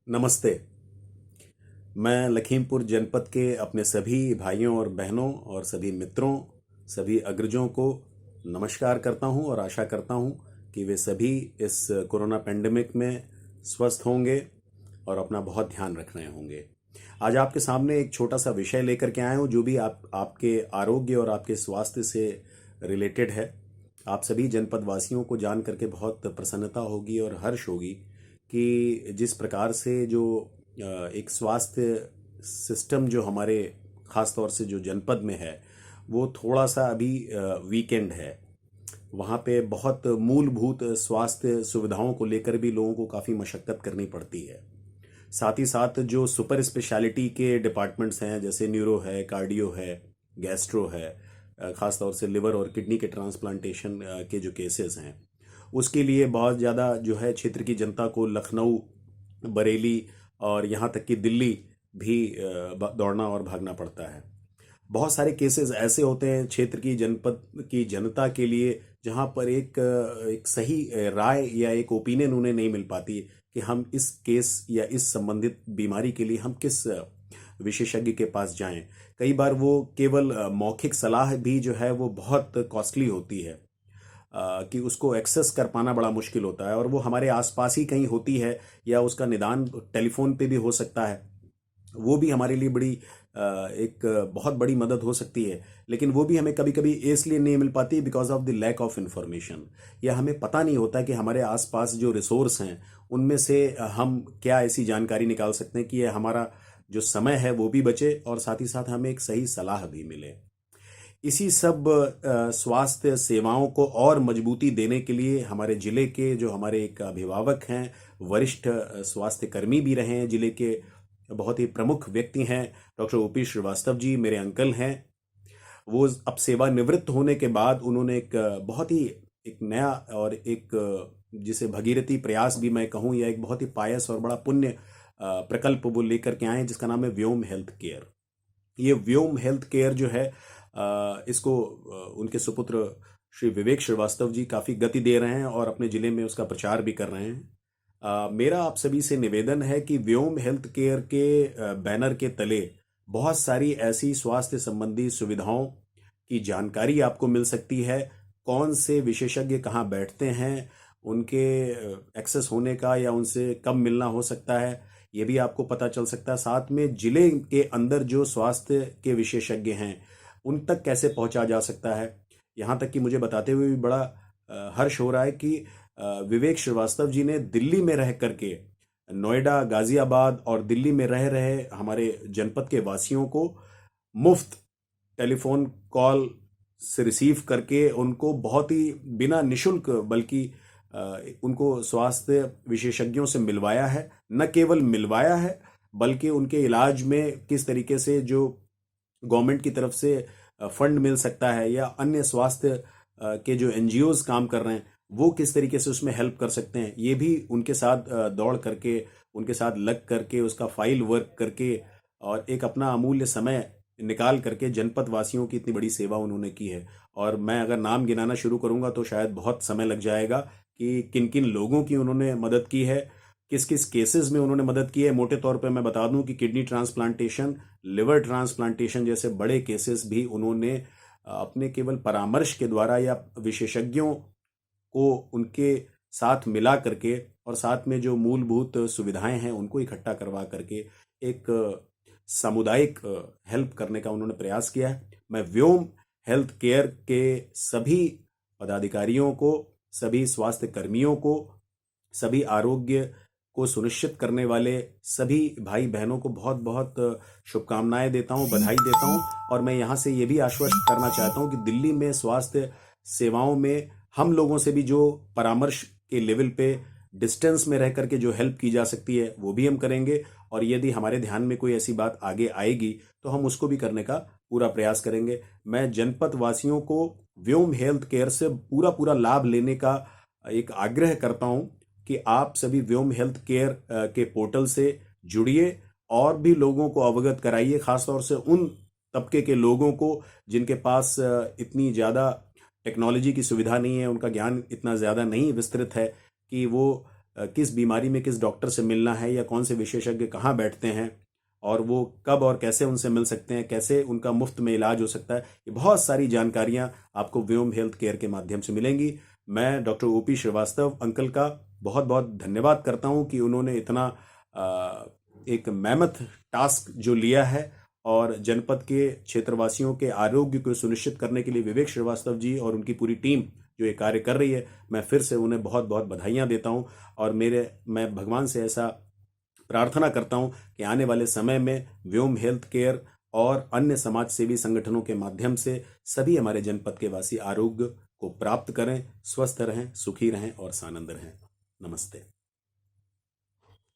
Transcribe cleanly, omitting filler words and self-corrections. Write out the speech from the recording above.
नमस्ते। मैं लखीमपुर जनपद के अपने सभी भाइयों और बहनों और सभी मित्रों, सभी अग्रजों को नमस्कार करता हूं और आशा करता हूं कि वे सभी इस कोरोना पेंडेमिक में स्वस्थ होंगे और अपना बहुत ध्यान रख रहे होंगे। आज आपके सामने एक छोटा सा विषय लेकर के आया हूं जो भी आपके आरोग्य और आपके स्वास्थ्य से रिलेटेड है। आप सभी जनपद वासियों को जान करके बहुत प्रसन्नता होगी और हर्ष होगी कि जिस प्रकार से जो एक स्वास्थ्य सिस्टम जो हमारे ख़ास तौर से जो जनपद में है वो थोड़ा सा अभी वीकेंड है। वहाँ पे बहुत मूलभूत स्वास्थ्य सुविधाओं को लेकर भी लोगों को काफ़ी मशक्क़त करनी पड़ती है। साथ ही साथ जो सुपर स्पेशलिटी के डिपार्टमेंट्स हैं जैसे न्यूरो है, कार्डियो है, गैस्ट्रो है, ख़ास तौर से लिवर और किडनी के ट्रांसप्लांटेशन के जो केसेस हैं उसके लिए बहुत ज़्यादा जो है क्षेत्र की जनता को लखनऊ, बरेली और यहाँ तक कि दिल्ली भी दौड़ना और भागना पड़ता है। बहुत सारे केसेस ऐसे होते हैं क्षेत्र की जनपद की जनता के लिए जहाँ पर एक सही राय या एक ओपिनियन उन्हें नहीं मिल पाती कि हम इस केस या इस संबंधित बीमारी के लिए हम किस विशेषज्ञ के पास जाएं। कई बार वो केवल मौखिक सलाह भी जो है वो बहुत कॉस्टली होती है कि उसको एक्सेस कर पाना बड़ा मुश्किल होता है और वो हमारे आसपास ही कहीं होती है या उसका निदान टेलीफोन पे भी हो सकता है। वो भी हमारे लिए बड़ी एक बहुत बड़ी मदद हो सकती है, लेकिन वो भी हमें कभी कभी इसलिए नहीं मिल पाती because of the lack of information, या हमें पता नहीं होता कि हमारे आसपास जो रिसोर्स हैं उनमें से हम क्या ऐसी जानकारी निकाल सकते हैं कि ये हमारा जो समय है वो भी बचे और साथ ही साथ हमें एक सही सलाह भी मिले। इसी सब स्वास्थ्य सेवाओं को और मजबूती देने के लिए हमारे जिले के जो हमारे एक अभिभावक हैं, वरिष्ठ स्वास्थ्य कर्मी भी रहे हैं, जिले के बहुत ही प्रमुख व्यक्ति हैं, डॉक्टर ओपी श्रीवास्तव जी मेरे अंकल हैं। वो अब सेवानिवृत्त होने के बाद उन्होंने एक बहुत ही एक नया और एक जिसे भगीरथी प्रयास भी मैं कहूँ या एक बहुत ही पायस और बड़ा पुण्य प्रकल्प वो लेकर के आए हैं जिसका नाम है व्योम हेल्थ केयर। ये व्योम हेल्थ केयर जो है इसको उनके सुपुत्र श्री विवेक श्रीवास्तव जी काफ़ी गति दे रहे हैं और अपने ज़िले में उसका प्रचार भी कर रहे हैं। मेरा आप सभी से निवेदन है कि व्योम हेल्थ केयर के बैनर के तले बहुत सारी ऐसी स्वास्थ्य संबंधी सुविधाओं की जानकारी आपको मिल सकती है। कौन से विशेषज्ञ कहाँ बैठते हैं, उनके एक्सेस होने का या उनसे कब मिलना हो सकता है ये भी आपको पता चल सकता है। साथ में जिले के अंदर जो स्वास्थ्य के विशेषज्ञ हैं उन तक कैसे पहुंचा जा सकता है। यहाँ तक कि मुझे बताते हुए भी बड़ा हर्ष हो रहा है कि विवेक श्रीवास्तव जी ने दिल्ली में रह करके नोएडा, गाजियाबाद और दिल्ली में रह रहे हमारे जनपद के वासियों को मुफ्त टेलीफोन कॉल से रिसीव करके उनको बहुत ही बिना निशुल्क बल्कि उनको स्वास्थ्य विशेषज्ञों से मिलवाया है। न केवल मिलवाया है बल्कि उनके इलाज में किस तरीके से जो गवर्नमेंट की तरफ से फंड मिल सकता है या अन्य स्वास्थ्य के जो एनजीओज काम कर रहे हैं वो किस तरीके से उसमें हेल्प कर सकते हैं, ये भी उनके साथ दौड़ करके उनके साथ लग करके उसका फाइल वर्क करके और एक अपना अमूल्य समय निकाल करके जनपद वासियों की इतनी बड़ी सेवा उन्होंने की है। और मैं अगर नाम गिनाना शुरू करूंगा तो शायद बहुत समय लग जाएगा कि किन किन लोगों की उन्होंने मदद की है, किस किस केसेस में उन्होंने मदद की है। मोटे तौर पे मैं बता दूं कि किडनी ट्रांसप्लांटेशन, लिवर ट्रांसप्लांटेशन जैसे बड़े केसेस भी उन्होंने अपने केवल परामर्श के द्वारा या विशेषज्ञों को उनके साथ मिला करके और साथ में जो मूलभूत सुविधाएं हैं उनको इकट्ठा करवा करके एक सामुदायिक हेल्प करने का उन्होंने प्रयास किया है। मैं व्योम हेल्थ केयर के सभी पदाधिकारियों को, सभी स्वास्थ्य कर्मियों को, सभी आरोग्य को सुनिश्चित करने वाले सभी भाई बहनों को बहुत बहुत शुभकामनाएं देता हूं, बधाई देता हूं। और मैं यहां से ये भी आश्वस्त करना चाहता हूं कि दिल्ली में स्वास्थ्य सेवाओं में हम लोगों से भी जो परामर्श के लेवल पे डिस्टेंस में रह करके जो हेल्प की जा सकती है वो भी हम करेंगे और यदि हमारे ध्यान में कोई ऐसी बात आगे आएगी तो हम उसको भी करने का पूरा प्रयास करेंगे। मैं जनपद वासियों को व्योम हेल्थ केयर से पूरा पूरा लाभ लेने का एक आग्रह करता हूं कि आप सभी व्योम हेल्थ केयर के पोर्टल से जुड़िए और भी लोगों को अवगत कराइए, खासतौर से उन तबके के लोगों को जिनके पास इतनी ज़्यादा टेक्नोलॉजी की सुविधा नहीं है, उनका ज्ञान इतना ज़्यादा नहीं विस्तृत है कि वो किस बीमारी में किस डॉक्टर से मिलना है या कौन से विशेषज्ञ कहाँ बैठते हैं और वो कब और कैसे उनसे मिल सकते हैं, कैसे उनका मुफ्त में इलाज हो सकता है, ये बहुत सारी जानकारियां आपको व्योम हेल्थ केयर के माध्यम से मिलेंगी। मैं डॉक्टर ओपी श्रीवास्तव अंकल का बहुत बहुत धन्यवाद करता हूं कि उन्होंने इतना एक मेहनत टास्क जो लिया है और जनपद के क्षेत्रवासियों के आरोग्य को सुनिश्चित करने के लिए विवेक श्रीवास्तव जी और उनकी पूरी टीम जो ये कार्य कर रही है, मैं फिर से उन्हें बहुत बहुत बधाइयाँ देता हूँ। और मैं भगवान से ऐसा प्रार्थना करता हूँ कि आने वाले समय में व्योम हेल्थ केयर और अन्य समाज सेवी संगठनों के माध्यम से सभी हमारे जनपद के वासी आरोग्य को प्राप्त करें, स्वस्थ रहें, सुखी रहें और सानंद रहें। नमस्ते।